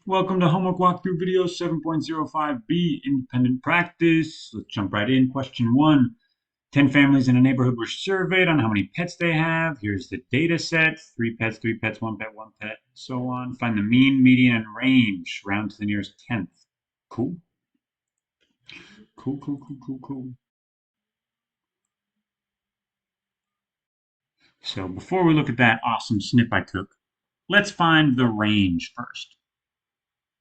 Welcome to Homework Walkthrough Video 7.05b, Independent Practice. Let's jump right in. Question 1. 10 families in a neighborhood were surveyed on how many pets they have. Here's the data set. 3 pets, 3 pets, 1 pet, 1 pet, and so on. Find the mean, median, and range. Round to the nearest tenth. Cool. Cool. So before we look at that awesome snip I took, let's find the range first.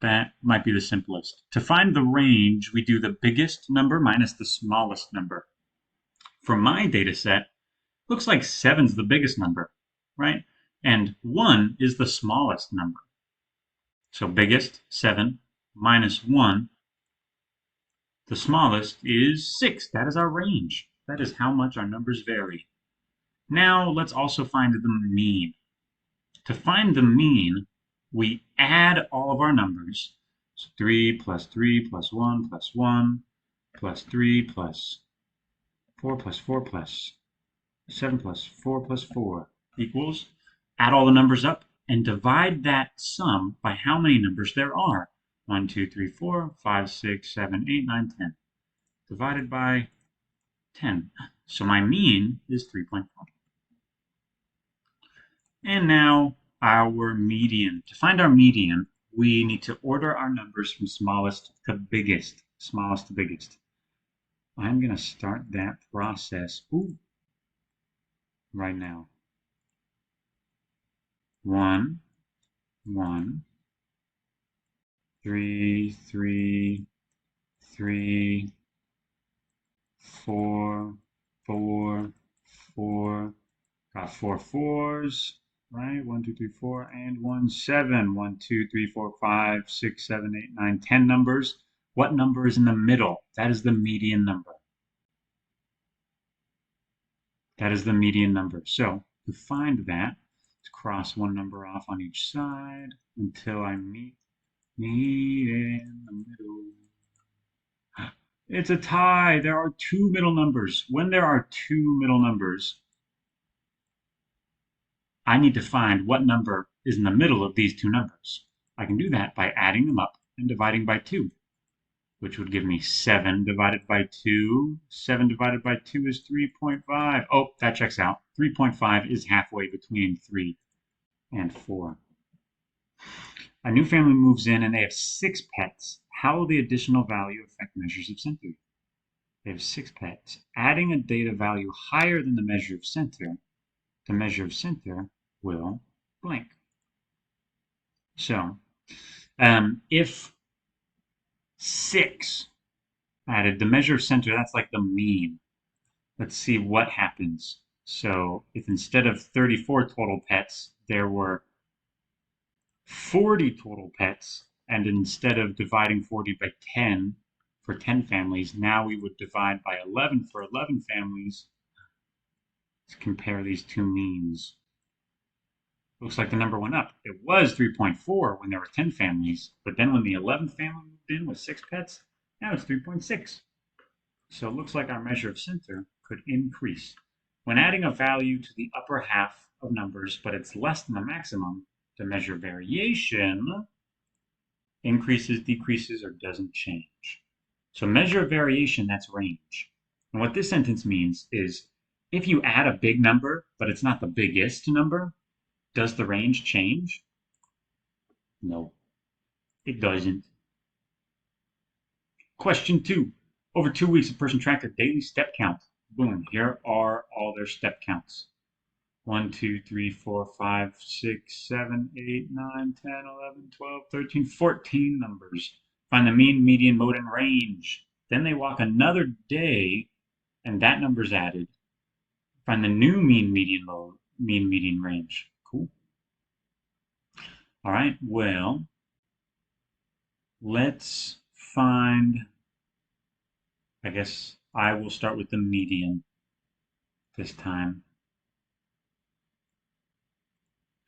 That might be the simplest. To find the range, we do the biggest number minus the smallest number. For my data set, looks like 7's the biggest number, right? And 1 is the smallest number. So biggest, 7, minus 1. The smallest is 6. That is our range. That is how much our numbers vary. Now let's also find the mean. To find the mean, we add all of our numbers. So 3 plus 3 plus 1 plus 1 plus 3 plus 4 plus 4 plus 7 plus 4 plus 4 equals, add all the numbers up and divide that sum by how many numbers there are. 1, 2, 3, 4, 5, 6, 7, 8, 9, 10. Divided by 10. So my mean is 3.4. And now our median. To find our median, we need to order our numbers from smallest to biggest. Smallest to biggest. I'm going to start that process right now. 1, 1, 3, 3, 3, 4, 4, 4. Got 4 fours, right? 1, 2, 3, 4, and 1, 7. 1, 2, 3, 4, 5, 6, 7, 8, 9, 10 numbers. What number is in the middle? That is the median number. That is the median number. So to find that, let's cross one number off on each side until I meet in the middle. It's a tie. There are 2 middle numbers. When there are 2 middle numbers, I need to find what number is in the middle of these 2 numbers. I can do that by adding them up and dividing by 2, which would give me 7 divided by 2. 7 divided by 2 is 3.5. Oh, that checks out. 3.5 is halfway between 3 and 4. A new family moves in and they have 6 pets. How will the additional value affect measures of center? They have 6 pets. Adding a data value higher than the measure of center will blank. So, if 6 added the measure of center, that's like the mean. Let's see what happens. So, if instead of 34 total pets, there were 40 total pets, and instead of dividing 40 by 10 for 10 families, now we would divide by 11 for 11 families. Let's compare these two means. Looks like the number went up. It was 3.4 when there were 10 families, but then when the 11th family moved in with 6 pets, now it's 3.6. So it looks like our measure of center could increase. When adding a value to the upper half of numbers, but it's less than the maximum, the measure variation increases, decreases, or doesn't change. So measure of variation, that's range. And what this sentence means is if you add a big number, but it's not the biggest number, does the range change? No, it doesn't. Question 2. Over 2 weeks, a person tracked their daily step count. Boom, here are all their step counts. 1, 2, 3, 4, 5, 6, 7, 8, 9, 10, 11, 12, 13, 14 numbers. Find the mean, median, mode, and range. Then they walk another day, and that number's added. Find the new mean, median, mode, mean, median, range. Cool. All right, well, let's find, I guess I will start with the median this time.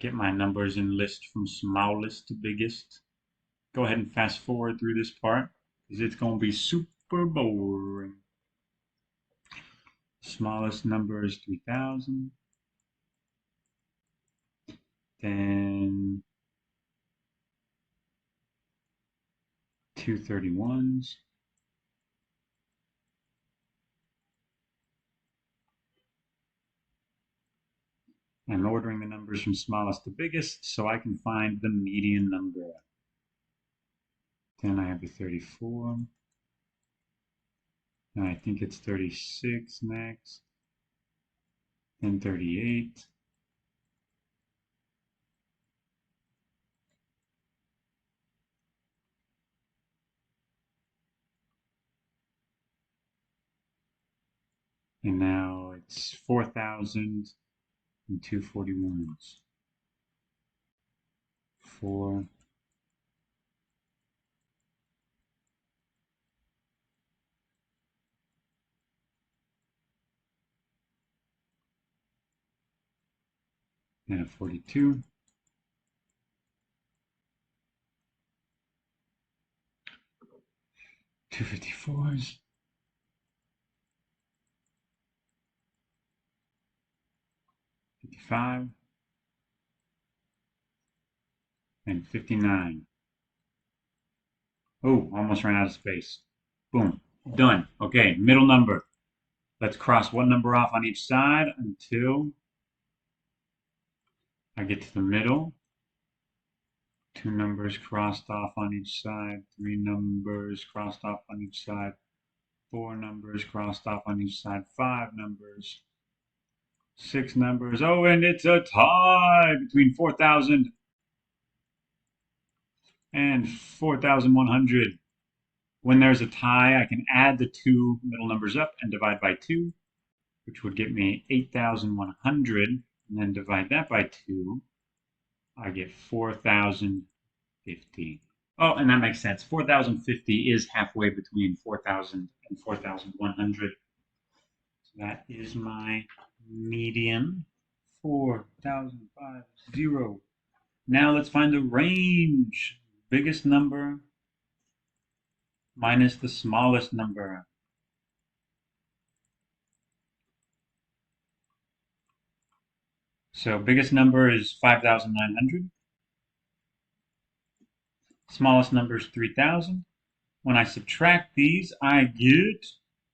Get my numbers in list from smallest to biggest. Go ahead and fast forward through this part because it's going to be super boring. Smallest number is 3,000. Then two 31s. I'm ordering the numbers from smallest to biggest so I can find the median number. Then I have the 34. And I think it's 36 next. Then 38. And now it's 4,000 and two 41s. 4. And a 42. 254s. 55. And 59. Oh, almost ran out of space. Boom. Done. Okay, middle number. Let's cross one number off on each side until I get to the middle. 2 numbers crossed off on each side. 3 numbers crossed off on each side. 4 numbers crossed off on each side. 5 numbers. 6 numbers. Oh, and it's a tie between 4,000 and 4,100. When there's a tie, I can add the 2 middle numbers up and divide by 2, which would get me 8,100, and then divide that by 2. I get 4,050. Oh, and that makes sense. 4,050 is halfway between 4,000 and 4,100. So that is my median. 4,050. Now let's find the range. Biggest number minus the smallest number. So biggest number is 5,900. Smallest number is 3,000. When I subtract these, I get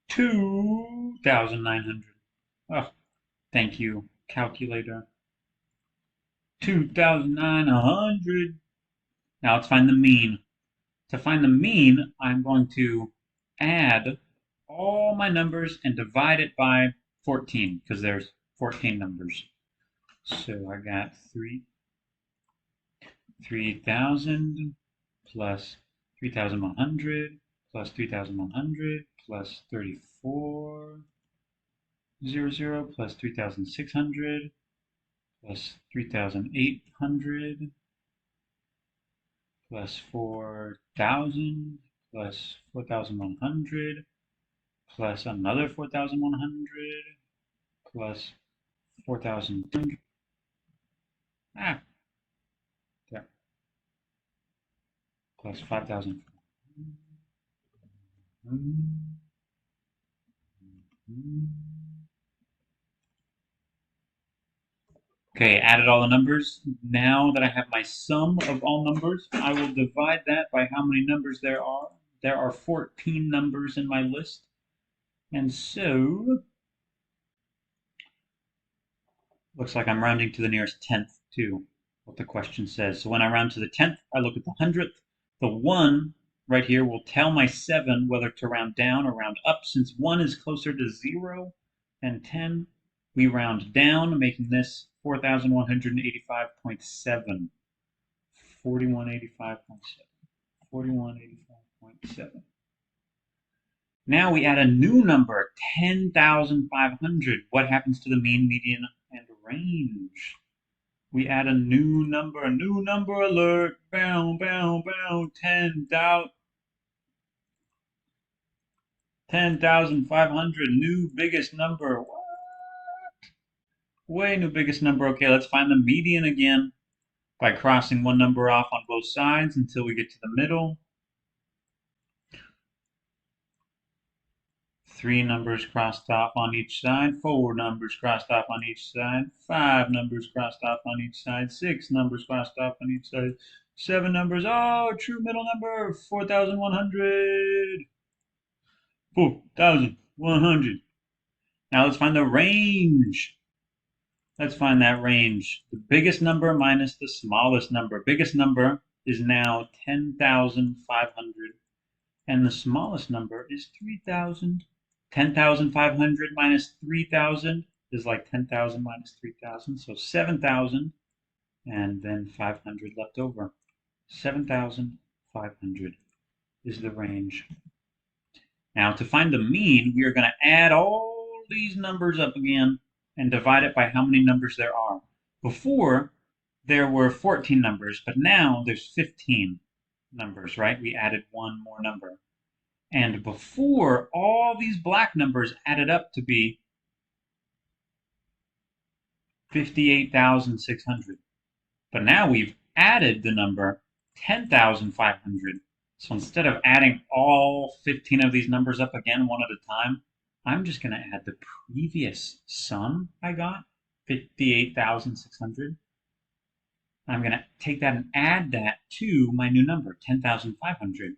2,900. Oh, thank you, calculator. 2,900. Now let's find the mean. To find the mean, I'm going to add all my numbers and divide it by 14, because there's 14 numbers. So I got 3,000 plus 3,100 plus 3,100 plus 3,400 plus 3,600 plus 3,800 plus 4,000 plus 4,100 plus another 4,100 plus 4,200. There. Plus 5,000. Okay, added all the numbers. Now that I have my sum of all numbers, I will divide that by how many numbers there are. There are 14 numbers in my list. And so, looks like I'm rounding to the nearest tenth too, what the question says. So when I round to the 10th, I look at the 100th. The 1 right here will tell my 7 whether to round down or round up. Since 1 is closer to 0 than 10, we round down, making this 4,185.7. 4185.7. 4185.7. Now we add a new number, 10,500. What happens to the mean, median, and range? We add a new number alert. Bow, bow, bow, 10,500. New biggest number. What? Way new biggest number. Okay, let's find the median again by crossing one number off on both sides until we get to the middle. 3 numbers crossed off on each side, 4 numbers crossed off on each side, 5 numbers crossed off on each side, 6 numbers crossed off on each side, 7 numbers, oh, true middle number, 4,100. 4,100. Now let's find the range. Let's find that range. The biggest number minus the smallest number. Biggest number is now 10,500, and the smallest number is 3,000. 10,500 minus 3,000 is like 10,000 minus 3,000, so 7,000, and then 500 left over. 7,500 is the range. Now to find the mean, we are going to add all these numbers up again and divide it by how many numbers there are. Before, there were 14 numbers, but now there's 15 numbers, right? We added one more number. And before, all these black numbers added up to be 58,600. But now we've added the number 10,500. So instead of adding all 15 of these numbers up again one at a time, I'm just going to add the previous sum I got, 58,600. I'm going to take that and add that to my new number, 10,500.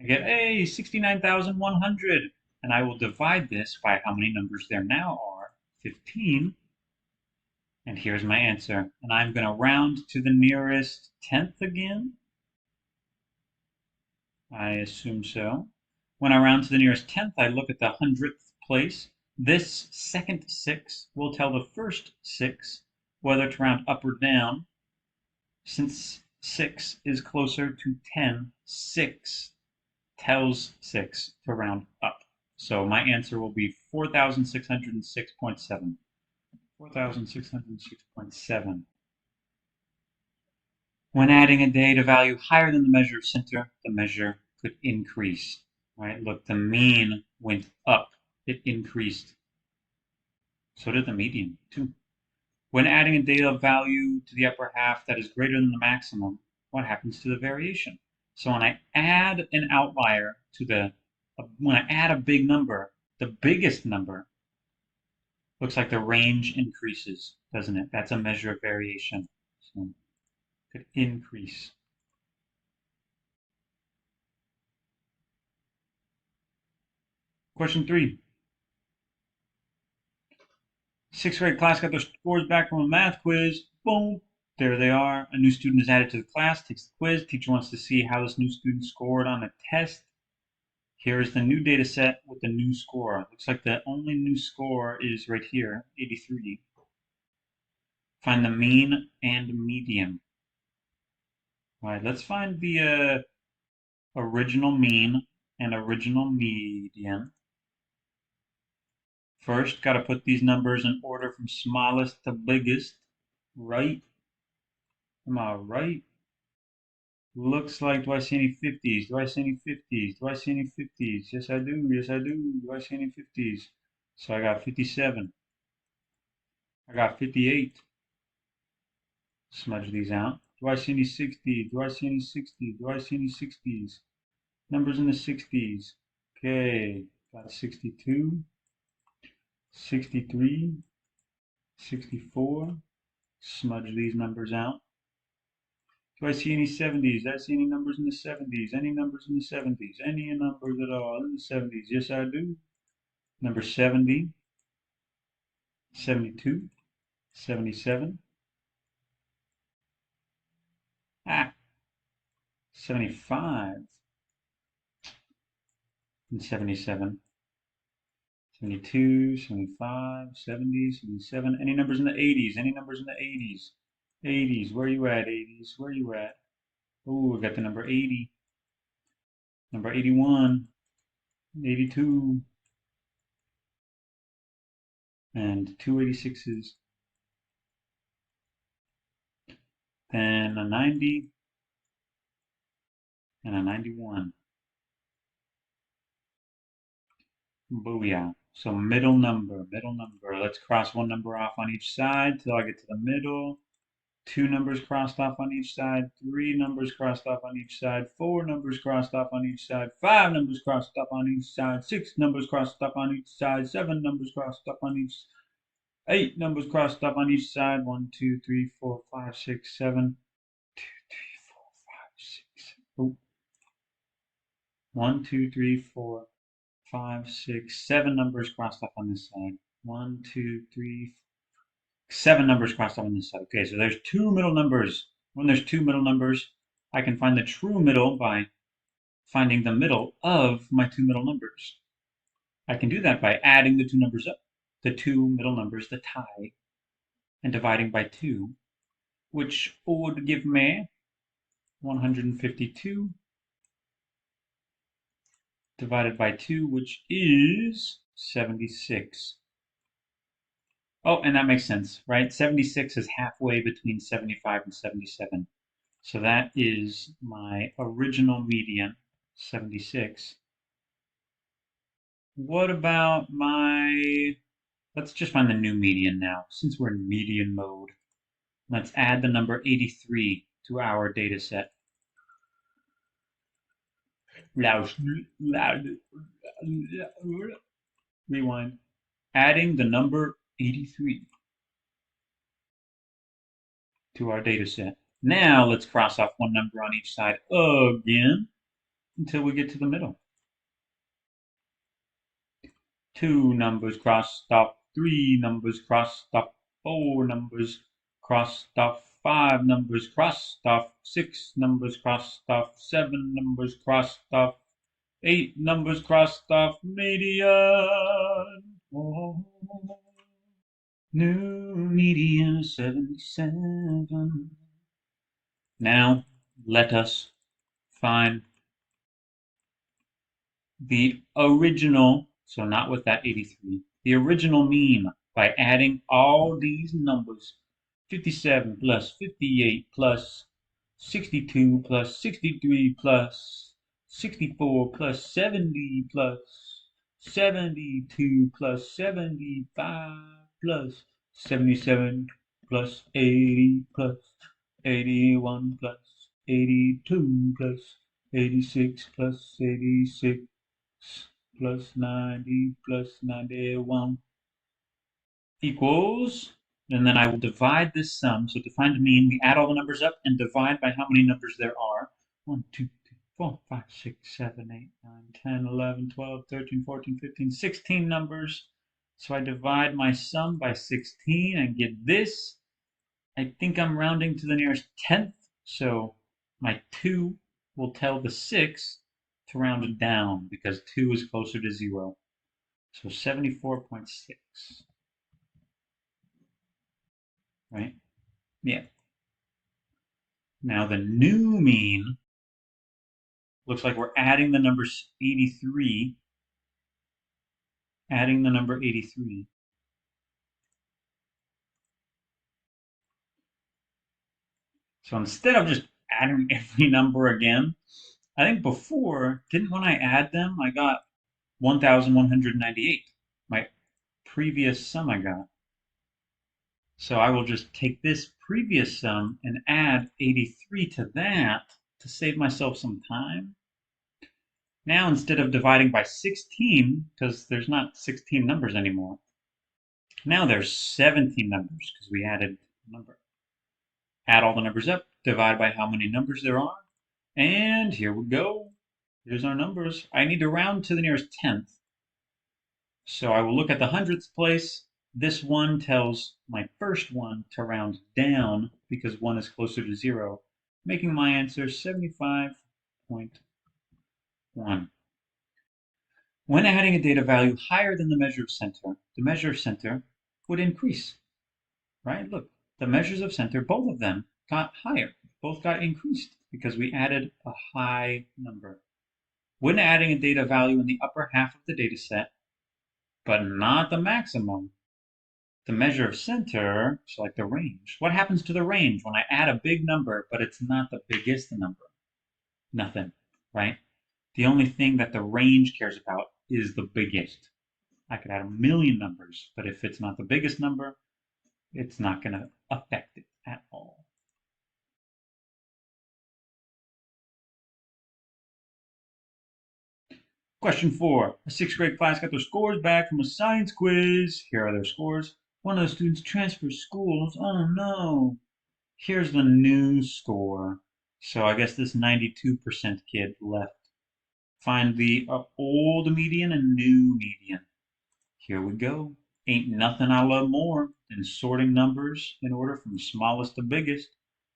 I get, hey, 69,100. And I will divide this by how many numbers there now are, 15. And here's my answer. And I'm going to round to the nearest tenth again. I assume so. When I round to the nearest tenth, I look at the hundredth place. This second 6 will tell the first 6 whether to round up or down. Since 6 is closer to 10, 6 tells 6 to round up. So my answer will be 4,606.7. 4,606.7. When adding a data value higher than the measure of center, the measure could increase. Right? Look, the mean went up. It increased. So did the median, too. When adding a data value to the upper half that is greater than the maximum, what happens to the variation? So when I add an outlier to when I add a big number, the biggest number looks like the range increases, doesn't it? That's a measure of variation. So it could increase. Question 3. Sixth grade class got their scores back from a math quiz. Boom. There they are. A new student is added to the class, takes the quiz. Teacher wants to see how this new student scored on a test. Here is the new data set with the new score. Looks like the only new score is right here, 83. Find the mean and median. All right, let's find the original mean and original median. First, got to put these numbers in order from smallest to biggest, right? Am I right? Looks like, do I see any 50s? Do I see any 50s? Do I see any 50s? Yes, I do. Yes, I do. Do I see any 50s? So I got 57. I got 58. Smudge these out. Do I see any 60s? Do I see any 60s? Do I see any 60s? Numbers in the 60s. Okay, got 62, 63, 64. Smudge these numbers out. Do I see any 70s? Do I see any numbers in the 70s? Any numbers in the 70s? Any numbers at all in the 70s? Yes, I do. Number 70, 72, 77. 75 and 77. 72, 75, 70, 77. Any numbers in the 80s? Any numbers in the 80s? 80s, where you at, 80s? Where you at? Oh, we got the number 80. Number 81, 82, and two 86s. Then a 90 and a 91. Booyah. So middle number, middle number. Let's cross one number off on each side till I get to the middle. 2 numbers crossed off on each side, 3 numbers crossed off on each side, 4 numbers crossed off on each side, 5 numbers crossed off on each side, 6 numbers crossed off on each side, 7 numbers crossed off on each, 8 numbers crossed off on each side, 1, 2, 3, 4, 5, 6, 7, 2, 3, 4, 5, 6, oh, 1, 2, 3, 4, 5, 6, 7 numbers crossed off on this side. 1, 2, 3, 7 numbers crossed off on this side. Okay, so there's 2 middle numbers. When there's 2 middle numbers, I can find the true middle by finding the middle of my 2 middle numbers. I can do that by adding the 2 numbers up, the 2 middle numbers that tie, and dividing by 2, which would give me 152 divided by 2, which is 76. Oh, and that makes sense, right? 76 is halfway between 75 and 77. So that is my original median, 76. What about my, let's just find the new median now, since we're in median mode. Let's add the number 83 to our data set. Rewind. Adding the number 83 to our data set. Now let's cross off one number on each side again until we get to the middle. 2 numbers crossed off, 3 numbers crossed off, 4 numbers crossed off, 5 numbers crossed off, 6 numbers crossed off, 7 numbers crossed off, 8 numbers crossed off, median. Oh, new median 77. Now let us find the original, so not with that 83, the original mean by adding all these numbers, 57 plus 58 plus 62 plus 63 plus 64 plus 70 plus 72 plus 75 plus 77 plus 80 plus 81 plus 82 plus 86 plus 86 plus 90 plus 91 equals, and then I will divide this sum. So to find the mean, we add all the numbers up and divide by how many numbers there are. 1, 2, 3, 4, 5, 6, 7, 8, 9, 10, 11, 12, 13, 14, 15, 16 numbers. So I divide my sum by 16 and get this. I think I'm rounding to the nearest tenth, so my 2 will tell the 6 to round it down because 2 is closer to 0. So 74.6, right? Yeah. Now the new mean looks like we're adding the number 83, adding the number 83. So instead of just adding every number again, I think before, when I add them, I got 1,198, my previous sum I got. So I will just take this previous sum and add 83 to that to save myself some time. Now instead of dividing by 16, because there's not 16 numbers anymore, now there's 17 numbers because we added a number. Add all the numbers up, divide by how many numbers there are, and here we go. Here's our numbers. I need to round to the nearest tenth. So I will look at the hundredths place. This 1 tells my first one to round down because 1 is closer to 0, making my answer 75.1. When adding a data value higher than the measure of center, the measure of center would increase, right? Look, the measures of center, both of them got higher, both got increased because we added a high number. When adding a data value in the upper half of the data set, but not the maximum, the measure of center, so like the range. What happens to the range when I add a big number, but it's not the biggest number? Nothing, right? The only thing that the range cares about is the biggest. I could add a million numbers, but if it's not the biggest number, it's not going to affect it at all. Question 4. A sixth grade class got their scores back from a science quiz. Here are their scores. One of the students transferred schools. Oh no. Here's the new score. So I guess this 92% kid left. Find the old median and new median. Here we go. Ain't nothing I love more than sorting numbers in order from smallest to biggest.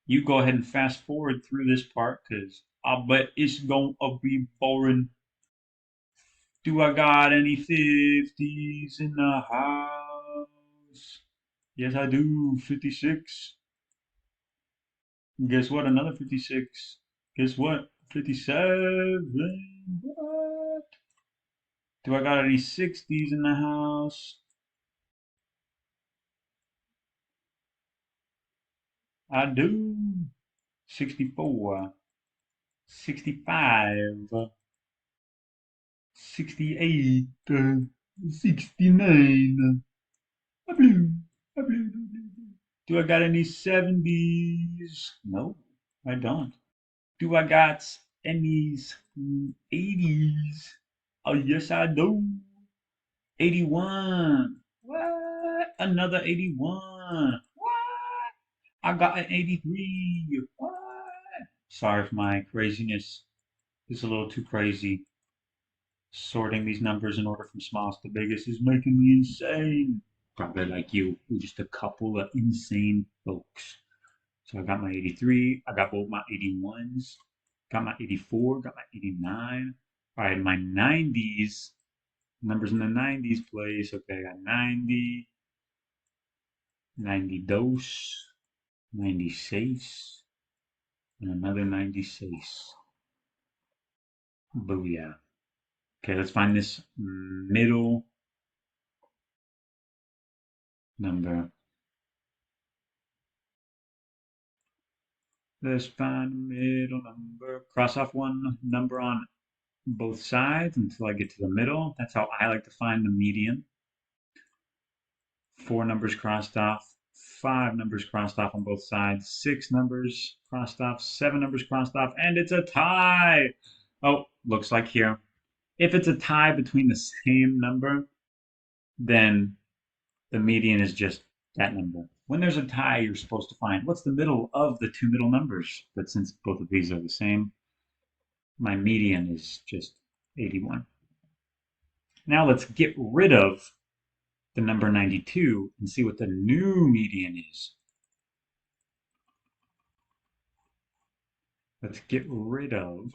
You go ahead and fast forward through this part because I'll bet it's gonna be boring. Do I got any 50s in the house? Yes, I do. 56. Guess what? Another 56. Guess what? 57. What? Do I got any 60s in the house? I do. 64. 65. 68. 69. A blue. A blue. Do I got any 70s? No, I don't. Do I got any 80s? Oh, yes, I do. 81. What? Another 81. What? I got an 83. What? Sorry for my craziness. It's a little too crazy. Sorting these numbers in order from smallest to biggest is making me insane. Probably like you. We're just a couple of insane folks. So I got my 83. I got both my 81s. Got my 84. Got my 89. All right, my 90s. Numbers in the 90s place. Okay, I got 90. 92. 96. And another 96. Booyah. Okay, let's find this middle number. Let's find the middle number. Cross off one number on both sides until I get to the middle. That's how I like to find the median. 4 numbers crossed off, 5 numbers crossed off on both sides, 6 numbers crossed off, 7 numbers crossed off, and it's a tie. Oh, looks like here. If it's a tie between the same number, then the median is just that number. When there's a tie, you're supposed to find what's the middle of the two middle numbers. But since both of these are the same, my median is just 81. Now let's get rid of the number 92 and see what the new median is. Let's get rid of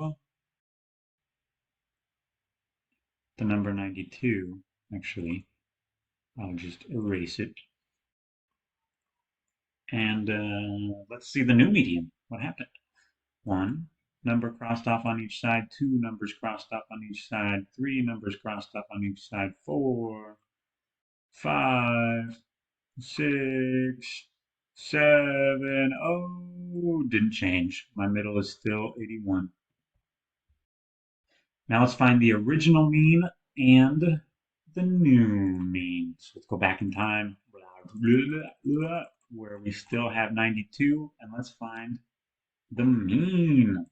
the number 92. Actually, I'll just erase it. And let's see the new median. What happened? 1 number crossed off on each side, 2 numbers crossed off on each side, 3 numbers crossed off on each side, 4, 5, 6, 7. Oh, didn't change. My middle is still 81. Now let's find the original mean and the new mean. So let's go back in time where we still have 92, and let's find the mean.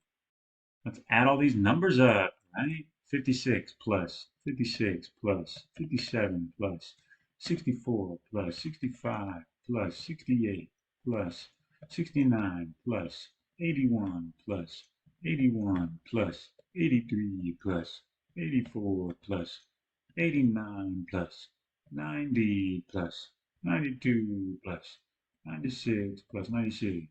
Let's add all these numbers up, right? 56 plus 56 plus 57 plus 64 plus 65 plus 68 plus 69 plus 81 plus 81 plus 83 plus 84 plus 89 plus 90 plus 92 plus 96 plus 96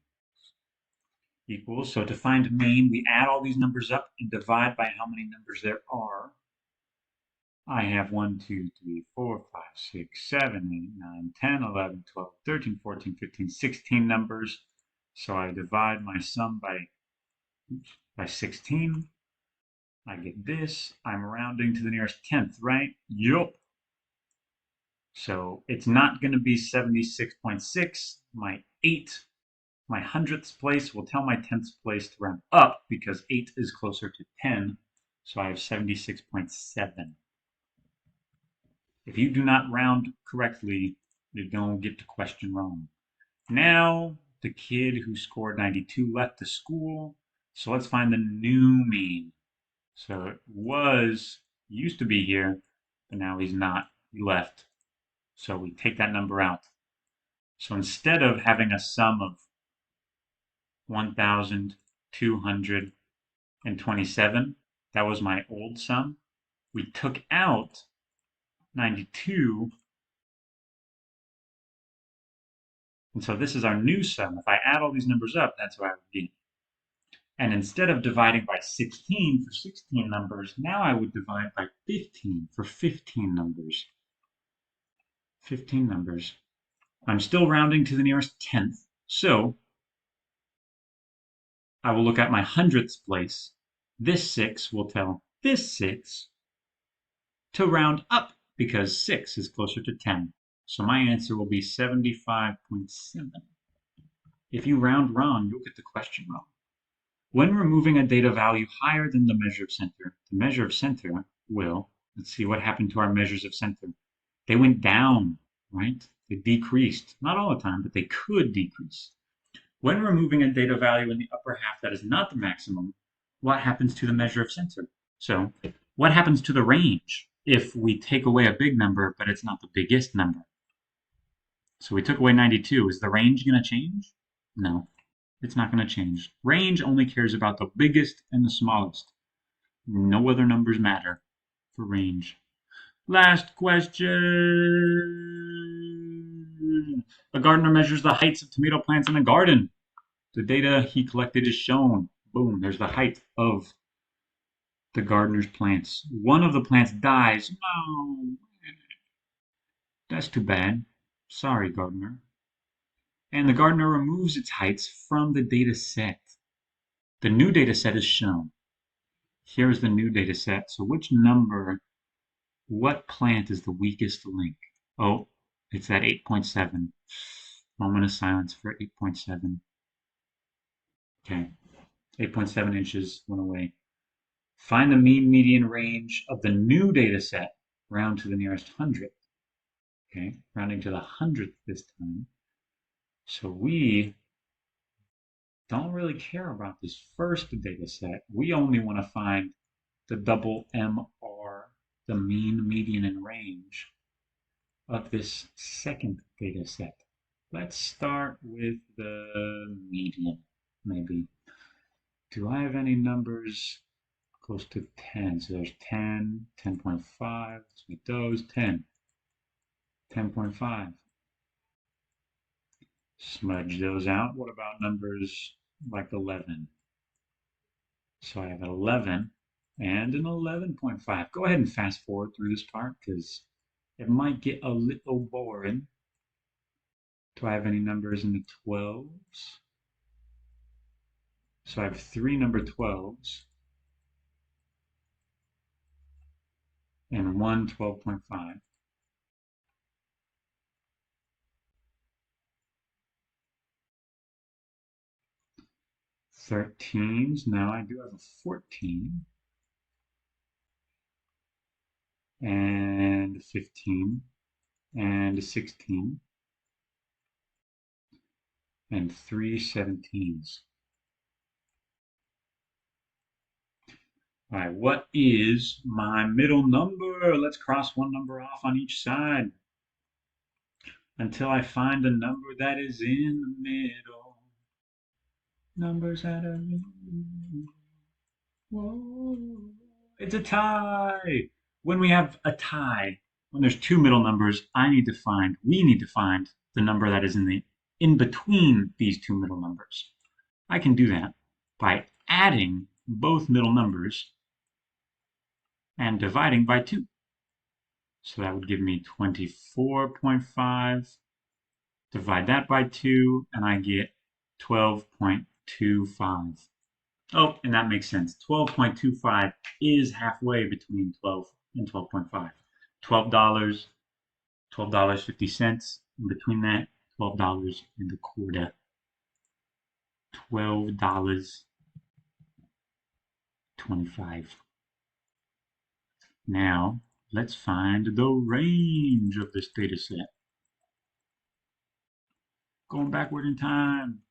equals. So to find mean, we add all these numbers up and divide by how many numbers there are. I have 1, 2, 3, 4, 5, 6, 7, 8, 9, 10, 11, 12, 13, 14, 15, 16 numbers. So I divide my sum by 16. I get this. I'm rounding to the nearest tenth, right? Yup. So it's not going to be 76.6. My hundredths place will tell my tenths place to round up because 8 is closer to 10. So I have 76.7. If you do not round correctly, you're going to get the question wrong. Now, the kid who scored 92 left the school. So let's find the new mean. So it was He used to be here, but now he's not. He left. So we take that number out. So instead of having a sum of 1,227, that was my old sum, we took out 92, and so this is our new sum. If I add all these numbers up, that's what I would get. And instead of dividing by 16 for 16 numbers, now I would divide by 15 for 15 numbers. 15 numbers. I'm still rounding to the nearest tenth, so I will look at my hundredths place. This 6 will tell this 6 to round up because 6 is closer to 10. So my answer will be 75.7. If you round wrong, you'll get the question wrong. When removing a data value higher than the measure of center, the measure of center will, let's see what happened to our measures of center. They went down, right? They decreased. Not all the time, but they could decrease. When removing a data value in the upper half that is not the maximum, what happens to the measure of center? So what happens to the range if we take away a big number, but it's not the biggest number? So we took away 92. Is the range going to change? No, it's not going to change. Range only cares about the biggest and the smallest. No other numbers matter for range. Last question. A gardener measures the heights of tomato plants in a garden. The data he collected is shown. Boom, there's the height of the gardener's plants. One of the plants dies. No, that's too bad. Sorry, gardener. And the gardener removes its heights from the data set. The new data set is shown. Here's the new data set. So which number, what plant is the weakest link? Oh, it's at 8.7. Moment of silence for 8.7. Okay, 8.7 inches went away. Find the mean median range of the new data set. Round to the nearest hundredth. Okay, rounding to the hundredth this time. So we don't really care about this first data set. We only want to find the double MR, the mean, median, and range of this second data set. Let's start with the median, maybe. Do I have any numbers close to 10? So there's 10, 10.5, let's make those 10, 10.5. Smudge those out. What about numbers like 11? So I have an 11 and an 11.5. Go ahead and fast forward through this part because it might get a little boring. Do I have any numbers in the 12s? So I have 3 number 12s and 1 12.5. 13s. Now I do have a 14 and a 15 and a 16 and 3 17s. All right, what is my middle number? Let's cross one number off on each side until I find a number that is in the middle. Numbers that are in the middle. Whoa. It's a tie. When we have a tie, when there's two middle numbers, we need to find the number that is in between these two middle numbers. I can do that by adding both middle numbers and dividing by 2. So that would give me 24.5. Divide that by 2, and I get 12.25. Oh, and that makes sense. 12.25 is halfway between 12 and 12.5. $12, $12.50. In between that, $12 and a quarter. $12.25. Now, let's find the range of this data set. Going backward in time.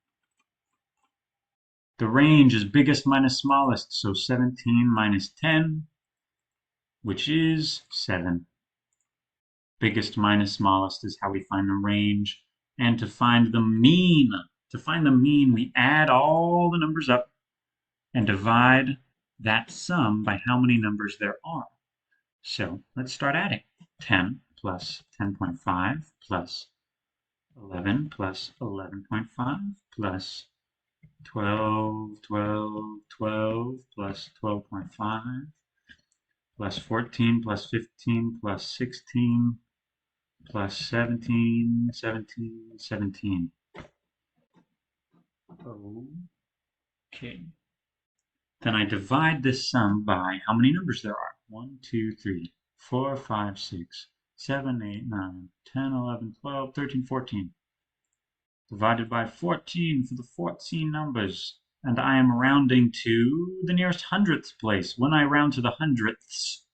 The range is biggest minus smallest, so 17 minus 10. which is 7. Biggest minus smallest is how we find the range. And to find the mean, we add all the numbers up and divide that sum by how many numbers there are. So let's start adding. 10 plus 10.5 plus 11 plus 11.5 plus 12, 12, 12 plus 12.5 plus 14 plus 15 plus 16 plus 17, 17, 17. Okay. Then I divide this sum by how many numbers there are. 1, 2, 3, 4, 5, 6, 7, 8, 9, 10, 11, 12, 13, 14. Divided by 14 for the 14 numbers. And I am rounding to the nearest hundredth place. When I round to the hundredths,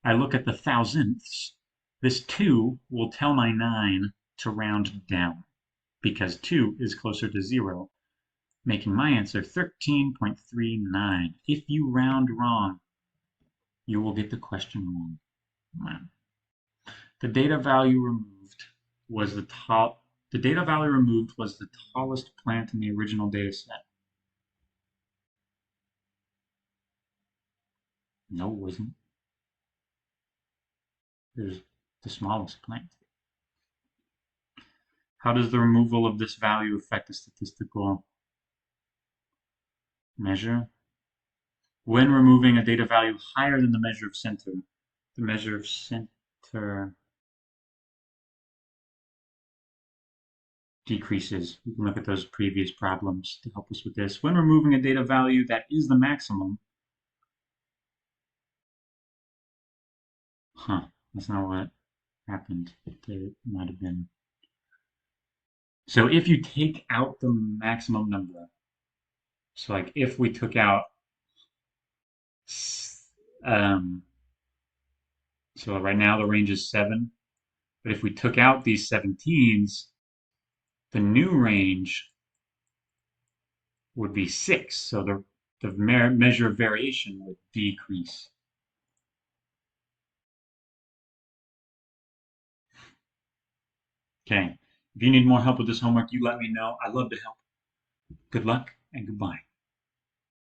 I look at the thousandths. This 2 will tell my 9 to round down, because 2 is closer to 0, making my answer 13.39. If you round wrong, you will get the question wrong. The data value removed was the tallest plant in the original data set. No, it wasn't. It was the smallest plant. How does the removal of this value affect the statistical measure? When removing a data value higher than the measure of center, the measure of center decreases. We can look at those previous problems to help us with this. When removing a data value that is the maximum, that's not what happened. It might have been. So if you take out the maximum number, so like if we took out, so right now the range is 7, but if we took out these 17s, the new range would be 6. So the measure of variation would decrease. Okay. If you need more help with this homework, you let me know. I'd love to help. Good luck and goodbye.